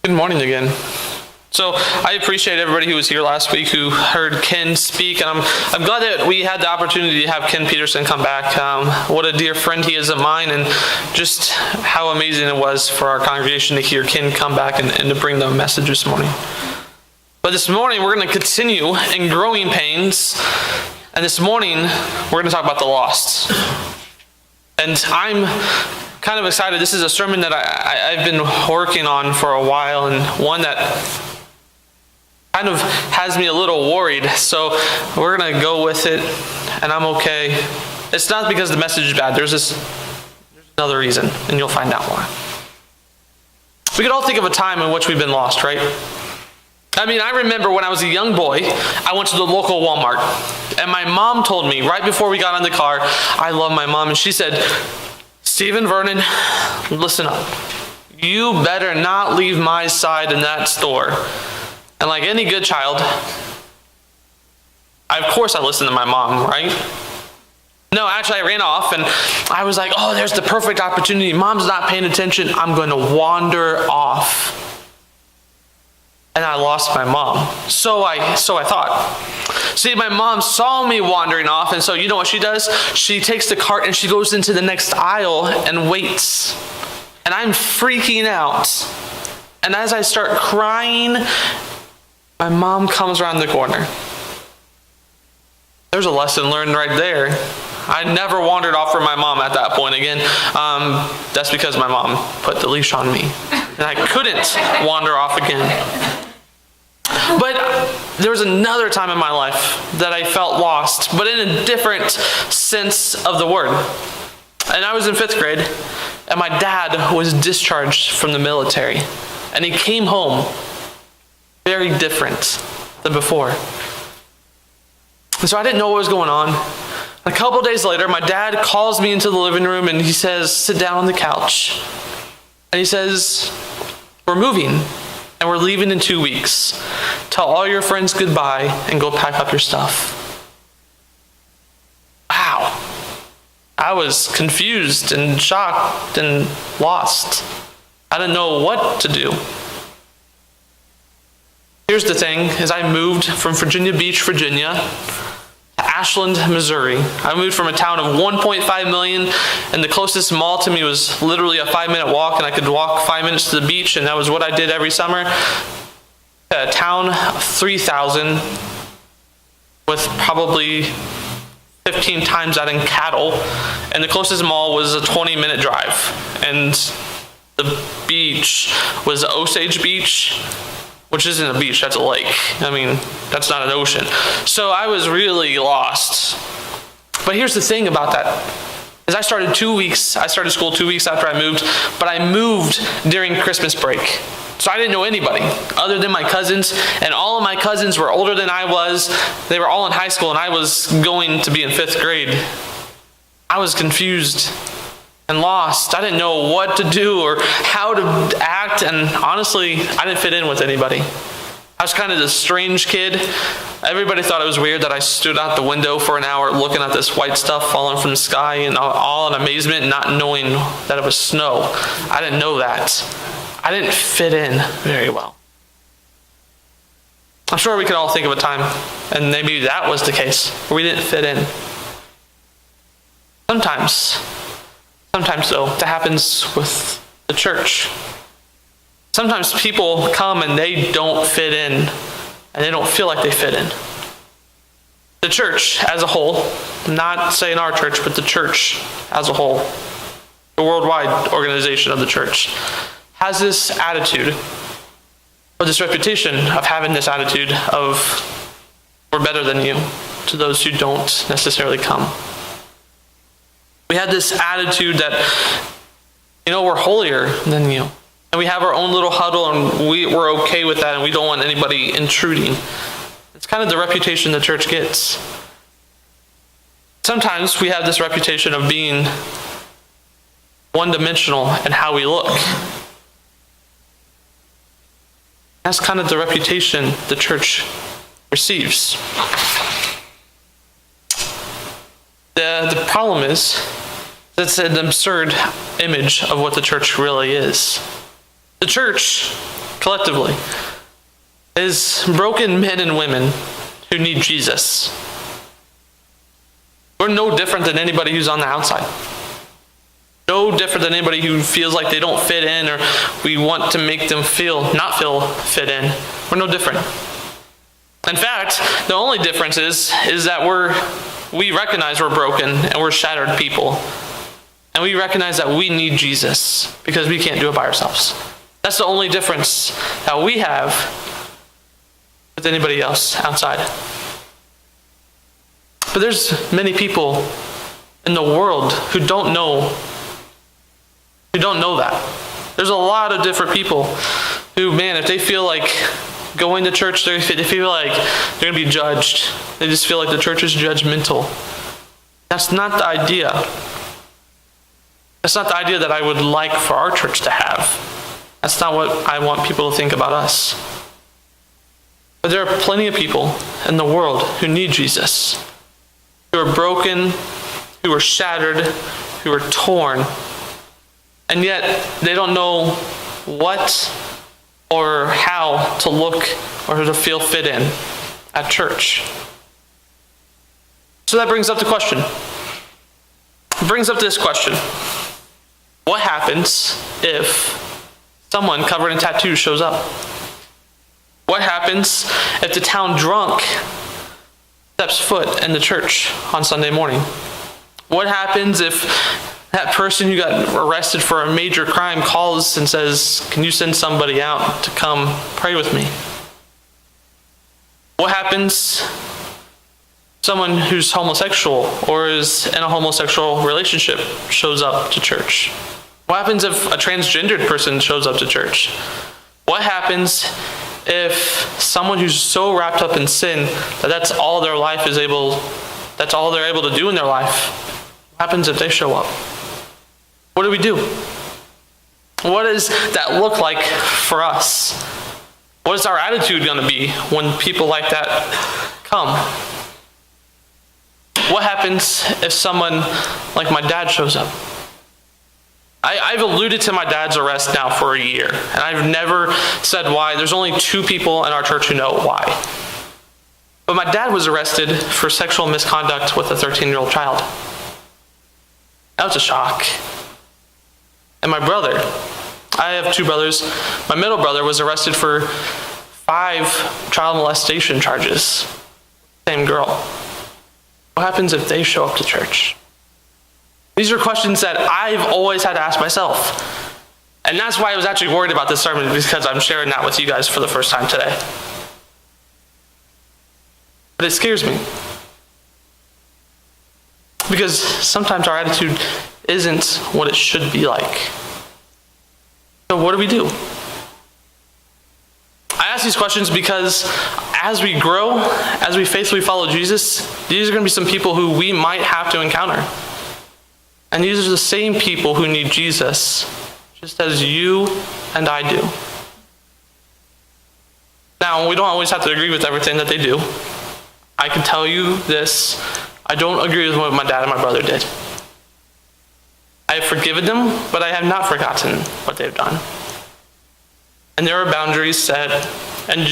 Good morning again. So I appreciate everybody who was here last week who heard Ken speak, and I'm glad that we had the opportunity to have Ken Peterson come back. What a dear friend he is of mine, and just how amazing it was for our congregation to hear Ken come back and to bring the message this morning. But this morning we're going to continue in growing pains, and this morning we're going to talk about the lost. And I'm kind of excited. This is a sermon that I've been working on for a while, and one that kind of has me a little worried. So we're going to go with it, and I'm okay. It's not because the message is bad. There's another reason, and you'll find out why. We could all think of a time in which we've been lost, right? I mean, I remember when I was a young boy, I went to the local Walmart, and my mom told me right before we got in the car, I love my mom, and she said, Stephen Vernon, listen up. You better not leave my side in that store. And like any good child, of course I listened to my mom, right? No, actually I ran off and I was like, oh, there's the perfect opportunity. Mom's not paying attention. I'm going to wander off. And I lost my mom. So I thought. See, my mom saw me wandering off, and so you know what she does? She takes the cart and she goes into the next aisle and waits. And I'm freaking out. And as I start crying, my mom comes around the corner. There's a lesson learned right there. I never wandered off from my mom at that point again. That's because my mom put the leash on me. And I couldn't wander off again. But there was another time in my life that I felt lost, but in a different sense of the word. And I was in 5th grade, and my dad was discharged from the military. And he came home very different than before. And so I didn't know what was going on. A couple days later, my dad calls me into the living room, and he says, sit down on the couch. And he says, we're moving. And we're leaving in 2 weeks. Tell all your friends goodbye and go pack up your stuff. Wow. I was confused and shocked and lost. I didn't know what to do. Here's the thing, is I moved from Virginia Beach, Virginia, to Ashland, Missouri. I moved from a town of 1.5 million, and the closest mall to me was literally a 5-minute walk, and I could walk 5 minutes to the beach, and that was what I did every summer. A town of 3,000 with probably 15 times that in cattle, and the closest mall was a 20-minute drive. And the beach was Osage Beach, which isn't a beach, that's a lake. I mean, that's not an ocean. So I was really lost. But here's the thing about that, is I started school 2 weeks after I moved, but I moved during Christmas break. So I didn't know anybody other than my cousins, and all of my cousins were older than I was. They were all in high school, and I was going to be in 5th grade. I was confused and lost. I didn't know what to do or how to act, and honestly, I didn't fit in with anybody. I was kind of this strange kid. Everybody thought it was weird that I stood out the window for an hour looking at this white stuff falling from the sky and all in amazement, not knowing that it was snow. I didn't know that. I didn't fit in very well. I'm sure we could all think of a time, and maybe that was the case, where we didn't fit in. Sometimes though, that happens with the church. Sometimes people come and they don't fit in, and they don't feel like they fit in. The church as a whole, I'm not saying our church, but the church as a whole, the worldwide organization of the church, has this attitude, or this reputation of having this attitude of, we're better than you, to those who don't necessarily come. We have this attitude that, we're holier than you. And we have our own little huddle, and we're okay with that, and we don't want anybody intruding. It's kind of the reputation the church gets. Sometimes we have this reputation of being one-dimensional in how we look. That's kind of the reputation the church receives. The problem is, that's an absurd image of what the church really is. The church collectively, is broken men and women who need Jesus. We're no different than anybody who's on the outside. No different than anybody who feels like they don't fit in, or we want to make them not feel fit in. We're no different. In fact, the only difference is that we recognize we're broken and we're shattered people. And we recognize that we need Jesus because we can't do it by ourselves. That's the only difference that we have with anybody else outside. But there's many people in the world who don't know that. There's a lot of different people who, man, if they feel like going to church, they feel like they're going to be judged. They just feel like the church is judgmental. That's not the idea. That's not the idea that I would like for our church to have. That's not what I want people to think about us. But there are plenty of people in the world who need Jesus, who are broken, who are shattered, who are torn, and yet they don't know what or how to look or to feel fit in at church. So that brings up the question. It brings up this question. What happens if someone covered in tattoos shows up? What happens if the town drunk steps foot in the church on Sunday morning? What happens if that person who got arrested for a major crime calls and says, "Can you send somebody out to come pray with me?" What happens if someone who's homosexual or is in a homosexual relationship shows up to church? What happens if a transgendered person shows up to church? What happens if someone who's so wrapped up in sin that that's all they're able to do in their life? What happens if they show up? What do we do? What does that look like for us? What is our attitude going to be when people like that come? What happens if someone like my dad shows up? I've alluded to my dad's arrest now for a year, and I've never said why. There's only 2 people in our church who know why. But my dad was arrested for sexual misconduct with a 13-year-old child. That was a shock. And my brother, I have 2 brothers. My middle brother was arrested for 5 child molestation charges. Same girl. What happens if they show up to church? These are questions that I've always had to ask myself. And that's why I was actually worried about this sermon, because I'm sharing that with you guys for the first time today. But it scares me. Because sometimes our attitude isn't what it should be like. So what do we do? I ask these questions because as we grow, as we faithfully follow Jesus, these are going to be some people who we might have to encounter. And these are the same people who need Jesus, just as you and I do. Now, we don't always have to agree with everything that they do. I can tell you this, I don't agree with what my dad and my brother did. I have forgiven them, but I have not forgotten what they've done. And there are boundaries set. And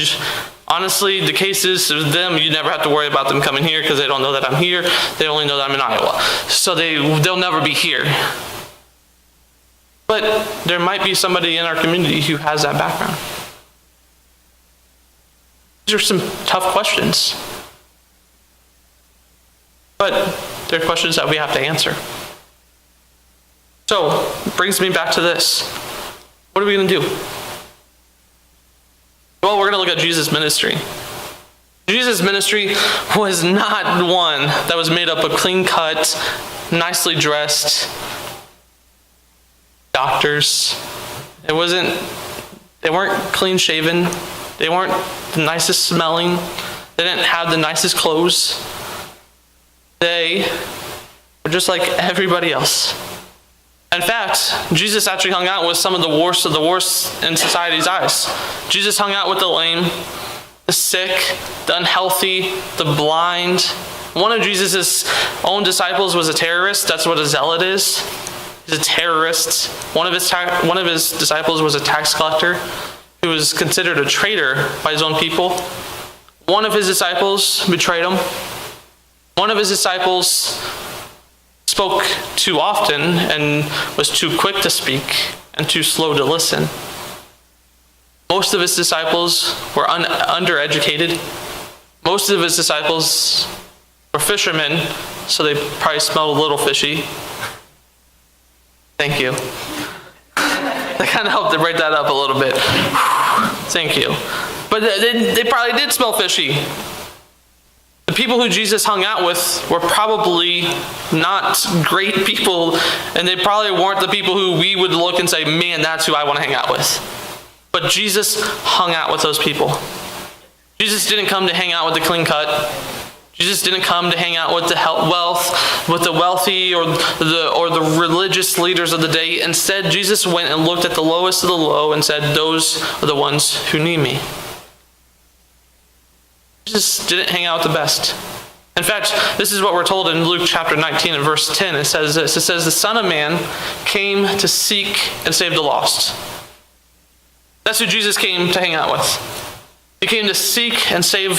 honestly, the case is with them, you never have to worry about them coming here because they don't know that I'm here. They only know that I'm in Iowa. So they'll never be here. But there might be somebody in our community who has that background. These are some tough questions. But they're questions that we have to answer. So, it brings me back to this. What are we going to do? Well, we're going to look at Jesus' ministry. Jesus' ministry was not one that was made up of clean-cut, nicely dressed doctors. They weren't clean-shaven. They weren't the nicest smelling. They didn't have the nicest clothes. They were just like everybody else. In fact, Jesus actually hung out with some of the worst in society's eyes. Jesus hung out with the lame, the sick, the unhealthy, the blind. One of Jesus' own disciples was a terrorist. That's what a zealot is. He's a terrorist. One of his disciples was a tax collector. who was considered a traitor by his own people. One of his disciples betrayed him. One of his disciples spoke too often and was too quick to speak and too slow to listen. Most of his disciples were undereducated. Most of his disciples were fishermen, so they probably smelled a little fishy. Thank you. That kind of helped to break that up a little bit. Thank you. But they probably did smell fishy. The people who Jesus hung out with were probably not great people, and they probably weren't the people who we would look and say, man, that's who I want to hang out with. But Jesus hung out with those people. Jesus didn't come to hang out with the clean cut. Jesus didn't come to hang out with the wealthy or the religious leaders of the day. Instead, Jesus went and looked at the lowest of the low and said, those are the ones who need me. Jesus didn't hang out with the best. In fact, this is what we're told in Luke chapter 19 and verse 10. It says this. It says, the Son of Man came to seek and save the lost. That's who Jesus came to hang out with. He came to seek and save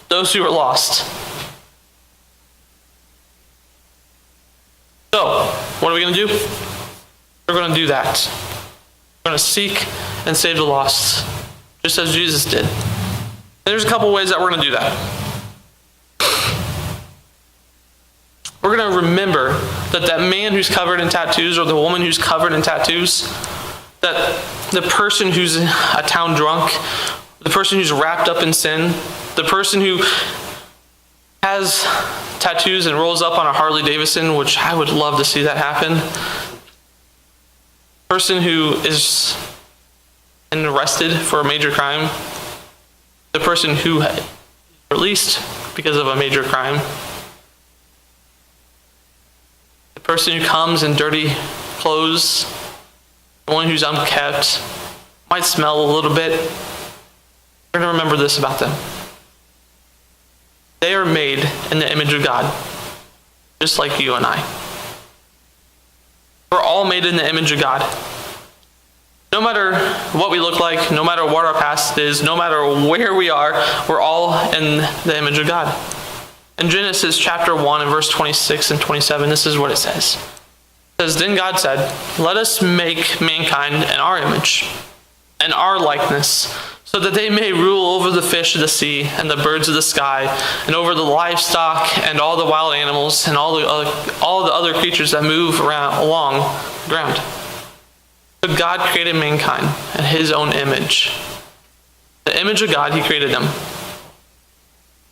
those who were lost. So, what are we going to do? We're going to do that. We're going to seek and save the lost, just as Jesus did. And there's a couple ways that we're going to do that. We're going to remember that man who's covered in tattoos, or the woman who's covered in tattoos, that the person who's a town drunk, the person who's wrapped up in sin, the person who has tattoos and rolls up on a Harley Davidson, which I would love to see that happen. The person who is arrested for a major crime. The person who is released because of a major crime. The person who comes in dirty clothes. The one who's unkempt. Might smell a little bit. We're going to remember this about them. They are made in the image of God, just like you and I. We're all made in the image of God. No matter what we look like, no matter what our past is, no matter where we are, we're all in the image of God. In Genesis chapter 1 and verse 26 and 27, this is what it says. It says, then God said, let us make mankind in our image, in our likeness, so that they may rule over the fish of the sea and the birds of the sky, and over the livestock and all the wild animals and all the other creatures that move along the ground. So God created mankind in his own image. The image of God, he created them.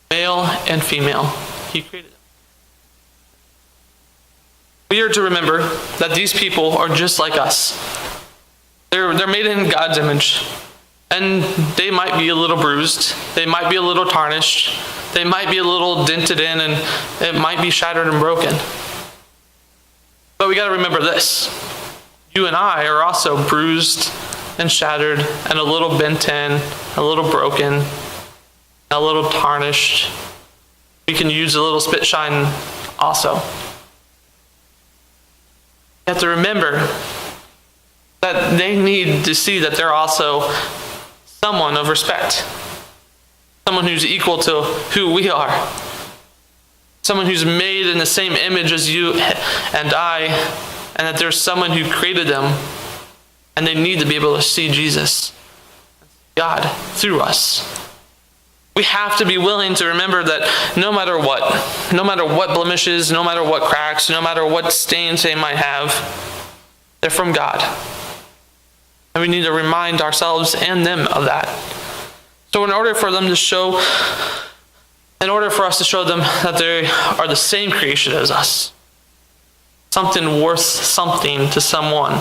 Male and female, he created them. We are to remember that these people are just like us. They're made in God's image. And they might be a little bruised. They might be a little tarnished. They might be a little dented in, and it might be shattered and broken. But we got to remember this. You and I are also bruised and shattered and a little bent in, a little broken, a little tarnished. We can use a little spit shine also. You have to remember that they need to see that they're also someone of respect. Someone who's equal to who we are. Someone who's made in the same image as you and I, and that there's someone who created them, and they need to be able to see Jesus, God, through us. We have to be willing to remember that no matter what blemishes, no matter what cracks, no matter what stains they might have, they're from God. And we need to remind ourselves and them of that. So in order for us to show them that they are the same creation as us, something worth something to someone,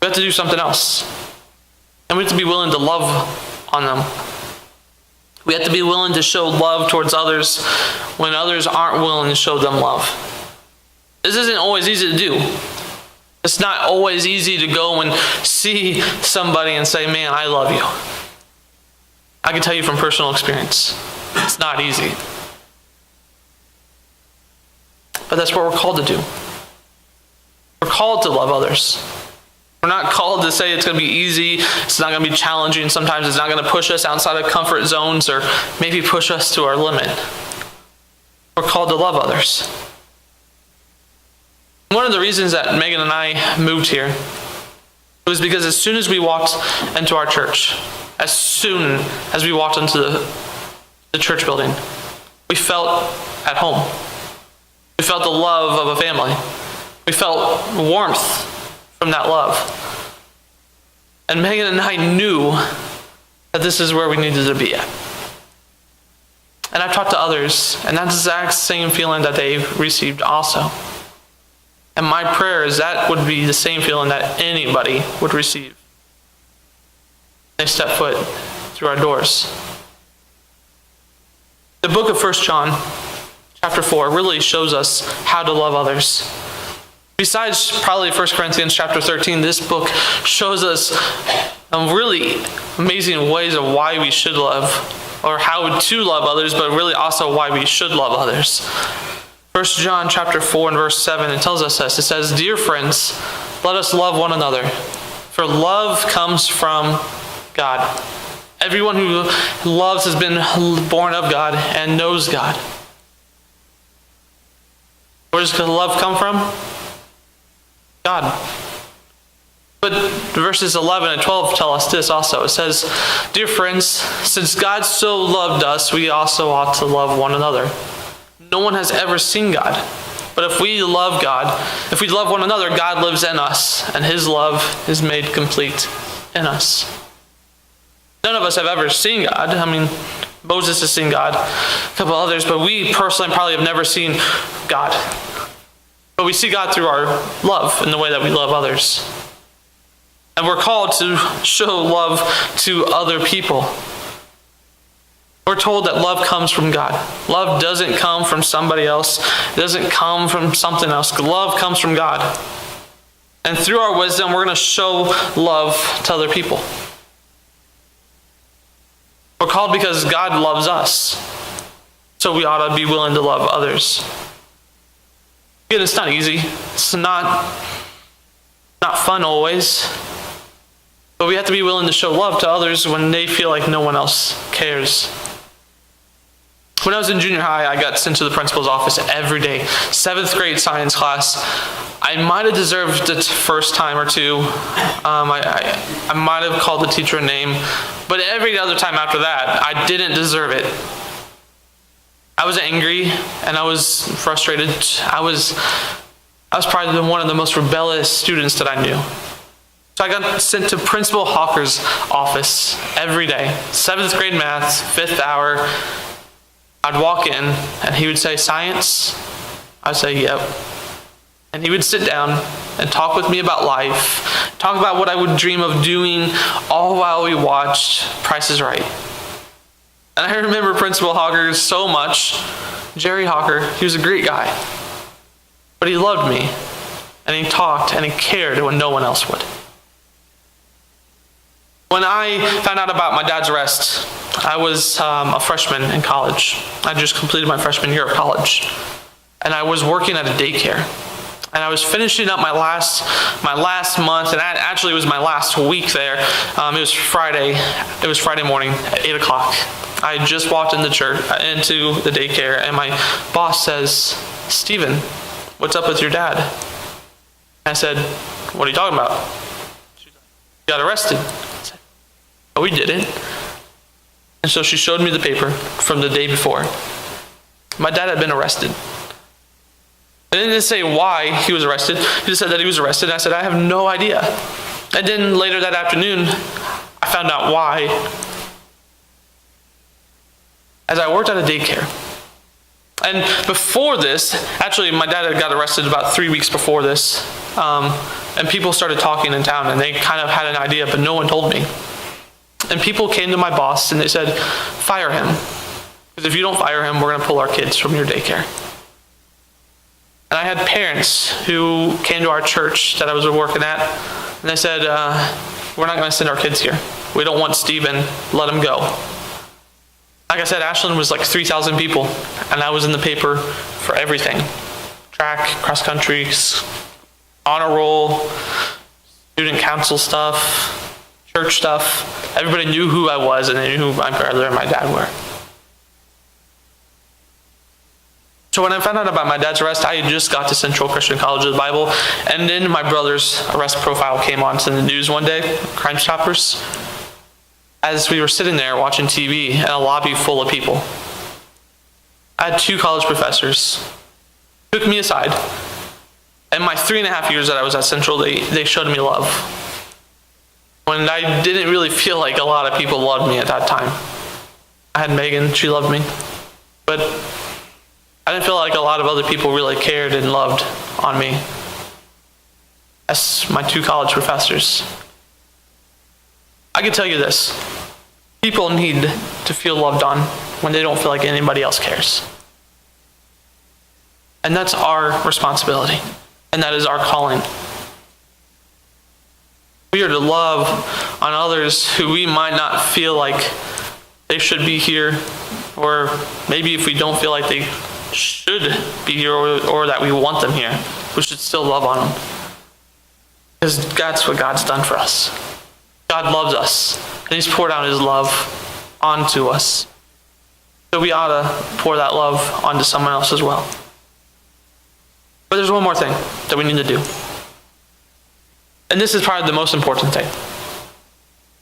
we have to do something else. And we have to be willing to love on them. We have to be willing to show love towards others when others aren't willing to show them love. This isn't always easy to do. It's not always easy to go and see somebody and say, man, I love you. I can tell you from personal experience, it's not easy. But that's what we're called to do. We're called to love others. We're We're not called to say it's going to be easy. It's not going to be challenging. Sometimes it's not going to push us outside of comfort zones or maybe push us to our limit. We're called to love others. One of the reasons that Megan and I moved here was because as soon as we walked into our church, as soon as we walked into the church building, we felt at home. We felt the love of a family. We felt warmth from that love. And Megan and I knew that this is where we needed to be at. And I've talked to others, and that's the exact same feeling that they received also. And my prayer is that would be the same feeling that anybody would receive. They step foot through our doors. The book of 1 John, chapter 4, really shows us how to love others. Besides probably 1 Corinthians chapter 13, this book shows us really amazing ways of why we should love, or how to love others, but really also why we should love others. 1 John chapter 4 and verse 7, it tells us this. It says, "Dear friends, let us love one another, for love comes from God. Everyone who loves has been born of God and knows God." Where does love come from? God. But verses 11 and 12 tell us this also. It says, "Dear friends, since God so loved us, we also ought to love one another. No one has ever seen God. But if we love one another, God lives in us, and his love is made complete in us." None of us have ever seen God. I mean, Moses has seen God, a couple others, but we personally probably have never seen God. But we see God through our love in the way that we love others. And we're called to show love to other people. We're told that love comes from God. Love doesn't come from somebody else. It doesn't come from something else. Love comes from God. And through our wisdom, we're going to show love to other people. We're called because God loves us. So we ought to be willing to love others. Again, it's not easy. It's not fun always. But we have to be willing to show love to others when they feel like no one else cares. When I was in junior high, I got sent to the principal's office every day. 7th grade science class. I might have deserved it first time or two. I might have called the teacher a name. But every other time after that, I didn't deserve it. I was angry and I was frustrated. I was probably one of the most rebellious students that I knew. So I got sent to Principal Hawker's office every day. 7th grade math, 5th hour. I'd walk in and he would say, "Science?" I'd say, "Yep." And he would sit down and talk with me about life, talk about what I would dream of doing, all while we watched Price is Right. And I remember Principal Hawker so much. Jerry Hawker, he was a great guy. But he loved me. And he talked and he cared when no one else would. When I found out about my dad's arrest, I was a freshman in college. I just completed my freshman year of college. And I was working at a daycare. And I was finishing up my last month, and actually it was my last week there. It was Friday morning at 8 o'clock. I just walked into the daycare, and my boss says, "Stephen, what's up with your dad?" And I said, "What are you talking about?" She got arrested. I said, "Oh, we didn't." And so she showed me the paper from the day before. My dad had been arrested. I didn't say why he was arrested. He just said that he was arrested. And I said, "I have no idea." And then later that afternoon, I found out why. As I worked at a daycare. And before this, actually my dad had got arrested about 3 weeks before this. And people started talking in town and they kind of had an idea, but no one told me. And people came to my boss and they said, "Fire him. Because if you don't fire him, we're going to pull our kids from your daycare." And I had parents who came to our church that I was working at, and they said, "We're not going to send our kids here. We don't want Stephen. Let him go." Like I said, Ashland was like 3,000 people, and I was in the paper for everything. Track, cross country, honor roll, student council stuff, church stuff. Everybody knew who I was, and they knew who my brother and my dad were. So when I found out about my dad's arrest, I had just got to Central Christian College of the Bible, and then my brother's arrest profile came onto the news one day, Crime Stoppers, as we were sitting there watching TV in a lobby full of people. I had 2 college professors took me aside. And my 3.5 years that I was at Central, they showed me love. When I didn't really feel like a lot of people loved me at that time. I had Megan, she loved me. But I didn't feel like a lot of other people really cared and loved on me. As my 2 college professors. I can tell you this. People need to feel loved on when they don't feel like anybody else cares. And that's our responsibility. And that is our calling. We are to love on others who we might not feel like they should be here, or maybe if we don't feel like they should be here, or that we want them here, we should still love on them. Because that's what God's done for us. God loves us, and He's poured out His love onto us. So we ought to pour that love onto someone else as well. But there's one more thing that we need to do. And this is probably the most important thing.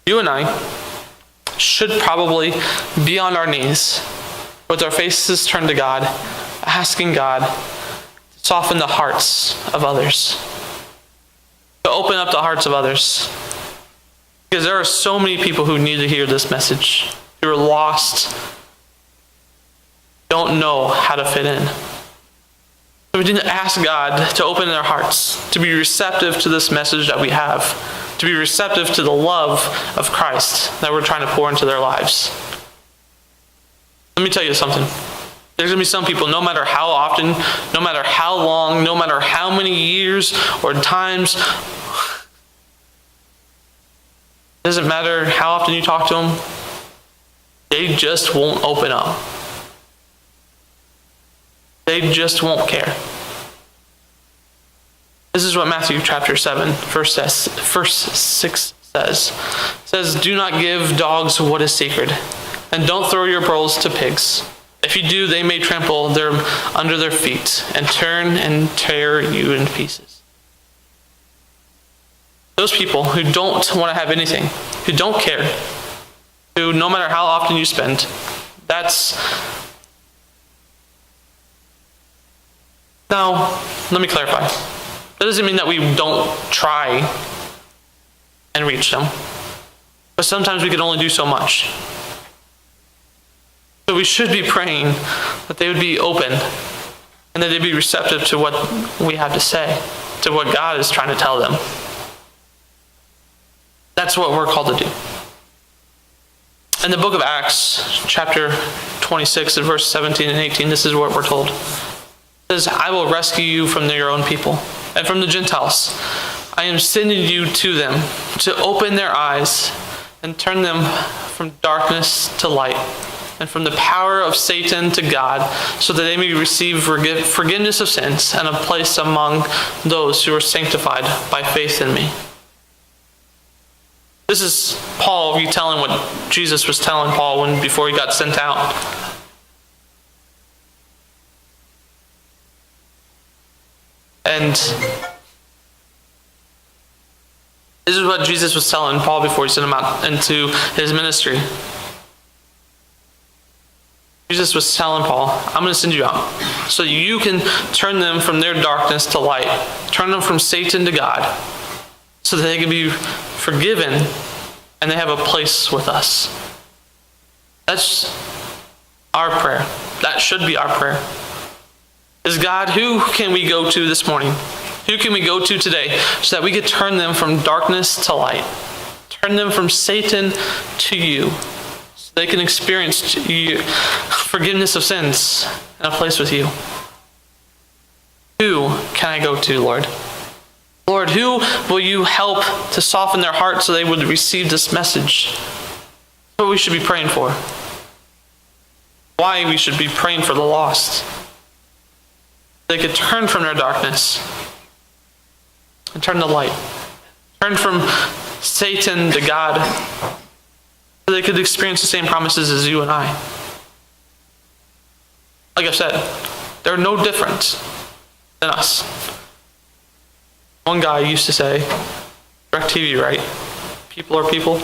You and I should probably be on our knees with our faces turned to God, asking God to soften the hearts of others, to open up the hearts of others. Because there are so many people who need to hear this message, who are lost, don't know how to fit in. So we need to ask God to open their hearts, to be receptive to this message that we have, to be receptive to the love of Christ that we're trying to pour into their lives. Let me tell you something. There's going to be some people, no matter how often, no matter how long, no matter how many years or times, it doesn't matter how often you talk to them, they just won't open up. They just won't care. This is what Matthew chapter 7, verse 6 says. It says, "Do not give dogs what is sacred, and don't throw your pearls to pigs. If you do, they may trample them under their feet and turn and tear you in pieces." Those people who don't want to have anything, who don't care, who no matter how often you spend, Now, let me clarify. That doesn't mean that we don't try and reach them. But sometimes we can only do so much. So we should be praying that they would be open and that they'd be receptive to what we have to say, to what God is trying to tell them. That's what we're called to do. In the book of Acts, chapter 26, and verse 17 and 18, this is what we're told. It says, "I will rescue you from your own people and from the Gentiles. I am sending you to them to open their eyes and turn them from darkness to light and from the power of Satan to God, so that they may receive forgiveness of sins and a place among those who are sanctified by faith in me." This is Paul retelling what Jesus was telling Paul before he got sent out. And this is what Jesus was telling Paul before he sent him out into his ministry. Jesus was telling Paul, "I'm going to send you out so you can turn them from their darkness to light, turn them from Satan to God, so that they can be forgiven and they have a place with us." That's our prayer. That should be our prayer. Is God, who can we go to this morning? Who can we go to today so that we could turn them from darkness to light? Turn them from Satan to you, so they can experience forgiveness of sins and a place with you. Who can I go to, Lord? Lord, who will you help to soften their hearts so they would receive this message? That's what we should be praying for. Why we should be praying for the lost. They could turn from their darkness and turn to light. turned from Satan to God so they could experience the same promises as you and I. Like I said, they're no different than us. One guy used to say, DirecTV, right? People are people.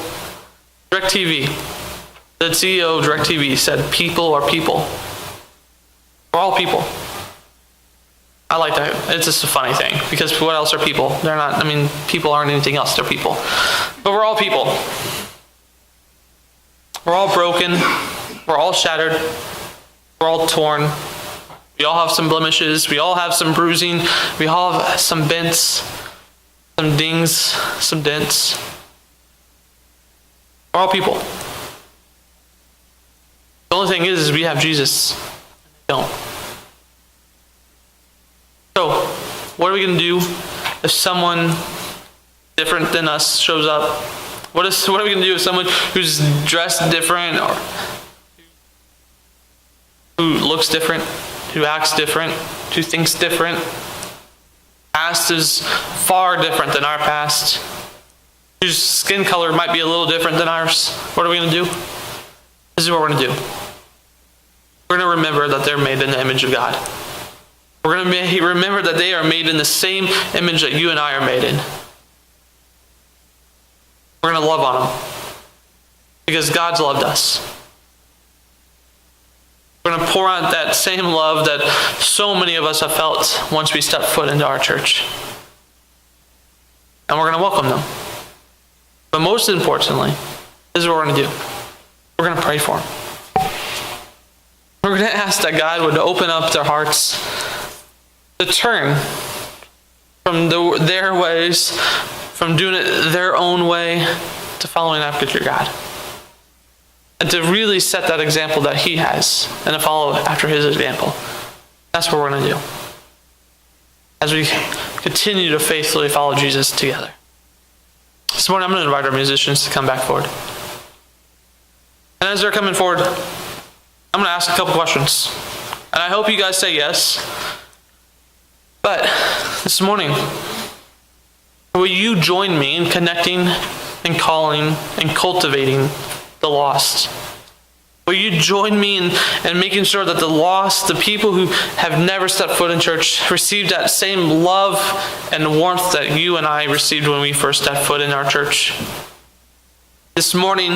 DirecTV, the CEO of DirecTV said, people are people. We're all people. I like that. It's just a funny thing, because what else are people? They're not, people aren't anything else, they're people. But we're all people. We're all broken. We're all shattered. We're all torn. We all have some blemishes. We all have some bruising. We all have some bents, some dings, some dents. We're all people. The only thing is we have Jesus. We don't. So, what are we going to do if someone different than us shows up? What are we going to do if someone who's dressed different, or who looks different, who acts different, who thinks different? Past is far different than our past. Whose skin color might be a little different than ours. What are we going to do? This is what we're going to do. We're going to remember that they're made in the image of God. We're going to remember that they are made in the same image that you and I are made in. We're going to love on them because God's loved us. We're going to pour out that same love that so many of us have felt once we step foot into our church. And we're going to welcome them. But most importantly, this is what we're going to do. We're going to pray for them. We're going to ask that God would open up their hearts to turn from their ways, from doing it their own way, to following after your God. And to really set that example that He has, and to follow after His example. That's what we're going to do as we continue to faithfully follow Jesus together. This morning I'm going to invite our musicians to come back forward. And as they're coming forward, I'm going to ask a couple questions. And I hope you guys say yes. But this morning, will you join me in connecting and calling and cultivating the lost? Will you join me in making sure that the lost, the people who have never stepped foot in church, receive that same love and warmth that you and I received when we first stepped foot in our church? This morning,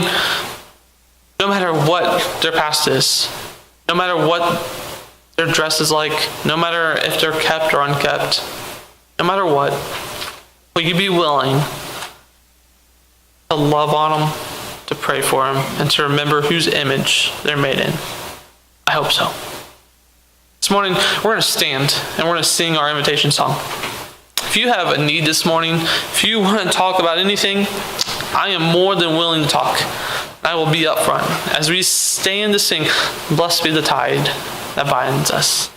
no matter what their past is, no matter what their dress is like, no matter if they're kept or unkept, no matter what, will you be willing to love on them, to pray for them, and to remember whose image they're made in? I hope so. This morning, we're going to stand and we're going to sing our invitation song. If you have a need this morning, if you want to talk about anything, I am more than willing to talk. I will be up front as we stand to sing, "Blessed be the tide that binds us."